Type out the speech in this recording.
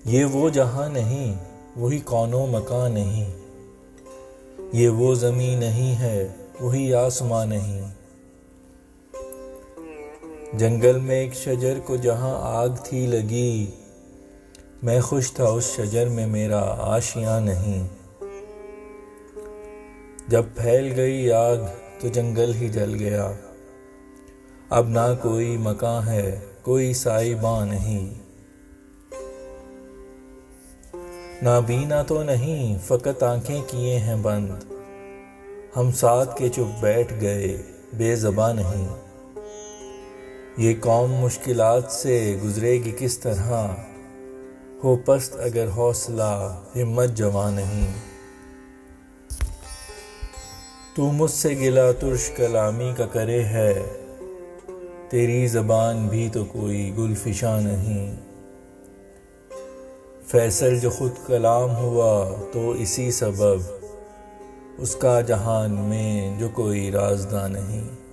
یہ وہ جہاں نہیں، وہی کون و مکان نہیں، یہ وہ زمین نہیں ہے، وہی آسمان نہیں۔ جنگل میں ایک شجر کو جہاں آگ تھی لگی، میں خوش تھا اس شجر میں، میرا آشیاں نہیں۔ جب پھیل گئی آگ تو جنگل ہی جل گیا، اب نہ کوئی مکان ہے، کوئی سائباں نہیں۔ نابینا تو نہیں، فقط آنکھیں کیے ہیں بند، ہم ساتھ کے چپ بیٹھ گئے، بے زباں نہیں۔ یہ قوم مشکلات سے گزرے گی کس طرح، ہو پست اگر حوصلہ، ہمت جواں نہیں۔ تو مجھ سے گلہ ترش کلامی کا کرے ہے، تیری زبان بھی تو کوئی گل فشاں نہیں۔ فیصل جو خود کلام ہوا تو اسی سبب، اس کا جہان میں جو کوئی رازداں نہیں۔